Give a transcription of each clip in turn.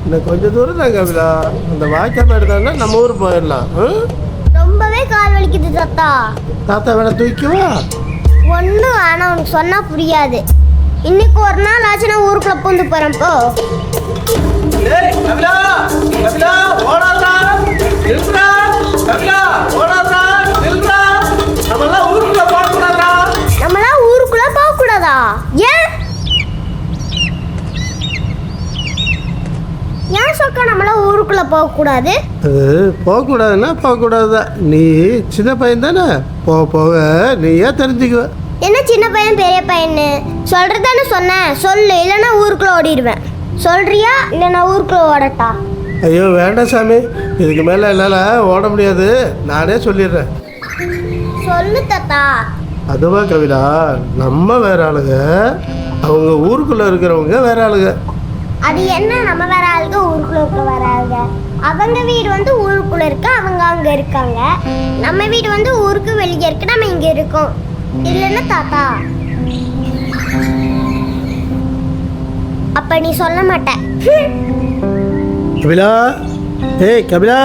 இன்னும் கொஞ்சம் தூரம் தான் கபிலா. அந்த வாய்க்கால் எடுத்தாங்கன்னா நம்ம ஊர் போயிடலாம். ரொம்பவே கால் வலிக்குது தாத்தா. தாத்தா வேணா தூக்கிவா. ஒன்றும் ஆனால் உனக்கு சொன்னால் புரியாது. இன்னைக்கு ஒரு நாள் ஆச்சு நான் ஊருக்குள்ள பூந்து போகிறேன். போ. நம்மளாம் ஊருக்குள்ள போக கூடாதா? ஏன் சொக்கா நம்மளாம் ஊருக்குள்ள போக கூடாது? அது போகக்கூடாதுன்னா போகக்கூடாதுதான். நீ சின்ன பையன் தானே, போக போக நீ ஏன் தெரிஞ்சுக்குவ. என்ன சின்ன பையன் பெரிய பையன்னு சொல்றதானே சொன்னேன். சொல்லு, இல்லைன்னா ஊருக்குள்ள ஓடிடுவேன். சொல்றியா இல்லை நான் ஊருக்குள்ள ஓடட்டா? ஐயோ வேண்டாம் சாமி, இதுக்கு மேலே என்னால் ஓட முடியாது. நானே சொல்லிடுறேன். சொல்லு தாத்தா. அதுவா கவிதா, நம்ம வேற ஆளுங்க, அவங்க ஊருக்குள்ளே இருக்கிறவங்க வேற ஆளுங்க. அது என்ன நம்ம வேற ஆளுங்க ஊருக்குள்ள வேற ஆளுங்க? அவங்க வீடு வந்து ஊருக்குள்ள இருக்கு, அவங்க அங்கே இருக்காங்க. நம்ம வீடு வந்து ஊருக்கு வெளியே இருக்கு, நம்ம இங்கே இருக்கோம். இல்லைன்னா தாத்தா அப்ப நீ சொல்ல மாட்ட. கபிலா, ஏய் கபிலா,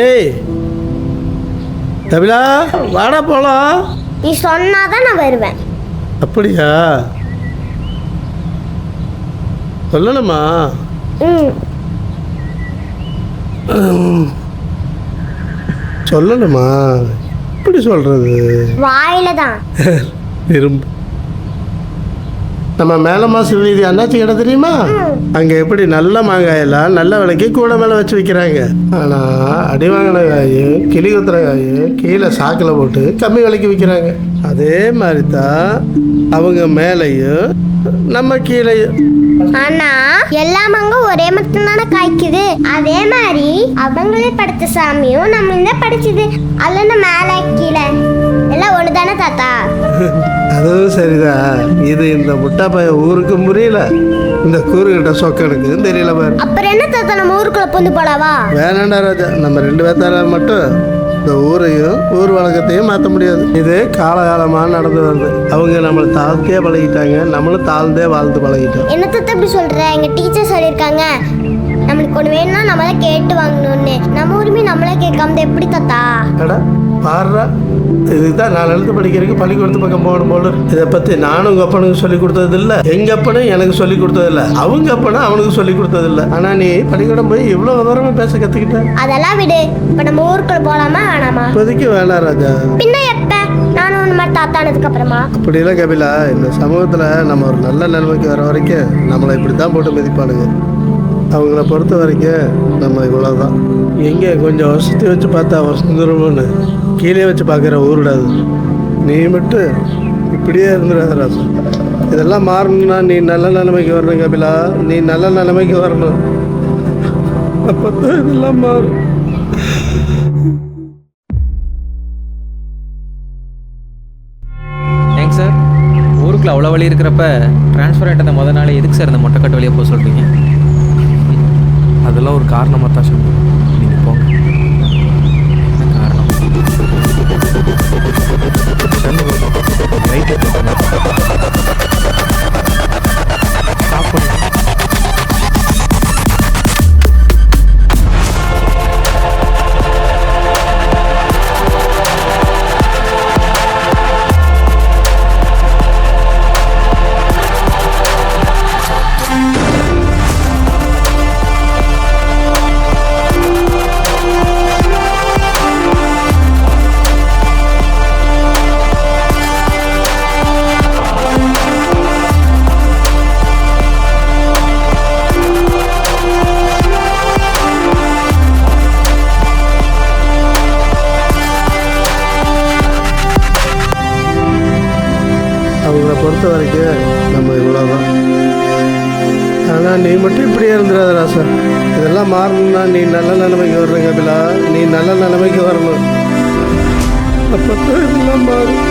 ஏய் கபிலா, வாடா போலாம். நீ சொன்னாதான் நான் வருவேன். அப்படியா? சொல்லணுமா? சொல்லணுமா? எப்படி சொல்றது? வாயில தான். விரும்பு. நம்ம மேல மாசு வீதி அண்ணாச்சி கடை தெரியுமா? அங்க எப்படி நல்ல மாங்காயெல்லாம் நல்ல விலைக்கு கூட மேல வச்சு விற்கிறாங்க. ஆனா அடி வாங்கின காயும் கிளி குத்துற காயும் கீழே சாக்கில் போட்டு கம்மி விலைக்கு விற்கிறாங்க. அதே மாதிரி தான் அவங்க மேலையும் நம்ம கீழையும். ஆனா எல்லா மாங்கும் ஒரே மட்டும் தானே காய்க்குது. அதே மாதிரி அவங்களே படைச்ச சாமியும் நம்ம படிச்சது அல்ல, மேல கீழே எல்லாம் ஒண்ணுதானே தாத்தா? அதுவும் சரிதான். இது இந்த முட்டா பையன் ஊருக்கும் புரியல, இந்த கூறுகிட்ட சொக்கனுக்கு தெரியல பாரு. அப்புறம் என்ன தாத்தா, நம்ம ஊருக்குள்ள பொந்து போலாவா? வேணாண்டா ராஜா, நம்ம 2 பேர்த்தால மட்டும் இந்த ஊரையும் ஊர் வழக்கத்தையும் மாற்ற முடியாது. இது காலகாலமாக நடந்து வருது. அவங்க நம்மளை தாழ்த்தே பழகிட்டாங்க, நம்மளும் தாழ்ந்தே வாழ்ந்து பழகிட்டோம். என்ன தாத்தா இப்படி சொல்ற? எங்க டீச்சர் சொல்லியிருக்காங்க நம்மளுக்கு ஒன்று வேணும்னா நம்மளே கேட்டு வாங்கணும்னு. நம்ம உரிமை நம்மளே கேட்காம எப்படி தாத்தா? அடா பாடுறா, இதுக்கு தான் நான் எழுத்து படிக்கிறதுக்கு பள்ளிக்கூடத்து பக்கம் போகணும் போல. இதை பற்றி நானும் உங்கள் அப்பனுக்கு சொல்லி கொடுத்தது இல்லை, எங்கள் அப்பனும் எனக்கு சொல்லி கொடுத்தது இல்லை, அவங்க அப்பனும் அவனுக்கு சொல்லி கொடுத்தது இல்லை. ஆனால் நீ பள்ளிக்கூடம் போய் இவ்வளோ விவரமா பேச கற்றுக்கிட்ட. அதெல்லாம் விடு. இப்போ நம்ம ஊருக்குள்ள போகலாமா வேணாமா? இப்போதைக்கு வேணாம் ராஜா. பின்ன எப்ப? நானும் ஒன்று மாதிரி தாத்தானதுக்கு அப்புறமா? அப்படிலாம் கபிலா, இந்த சமூகத்தில் நம்ம ஒரு நல்ல நிலைமைக்கு வர வரைக்கும் நம்மளை இப்படி தான் போட்டு மிதிப்பானுங்க. அவங்கள பொறுத்த வரைக்கும் நம்ம இவ்வளோதான். எங்கே கொஞ்சம் வசதி வச்சு பார்த்தா வசந்துருமோன்னு கீழே வச்சு பார்க்குற ஊருடாது. நீ மட்டும் இப்படியே இருந்துடாத ராசா. இதெல்லாம் மாறணும்னா நீ நல்ல நிலைமைக்கு வரணும் கபிலா, நீ நல்ல நிலைமைக்கு வரணும். அப்போ தான் இதெல்லாம் மாறும். ஏங்க சார், ஊருக்குள்ள அவ்வளோ வழி இருக்கிறப்ப ட்ரான்ஸ்ஃபர் ஆகிட்ட முத நாள் எதுக்கு சார் இந்த மொட்டைக்கட்டு வழியாக போக சொல்கிறீங்க? அதெல்லாம் ஒரு காரணமாக தான் சொல்லுங்கள். நீங்கள் போங்க. என்ன காரணம்? ரைட்டு ஸ்டாப் பண்ணு. அவங்கள பொறுத்த வரைக்கும் நம்ம இவ்வளோதான். ஆனால் நீ மட்டும் இப்படியே இருந்துடாத ராசா. இதெல்லாம் மாறணும்னா நீ நல்ல நிலைமைக்கு வரணும் கபிலா, நீ நல்ல நிலைமைக்கு வரணும். அப்போ தான் இதெல்லாம் மாறும்.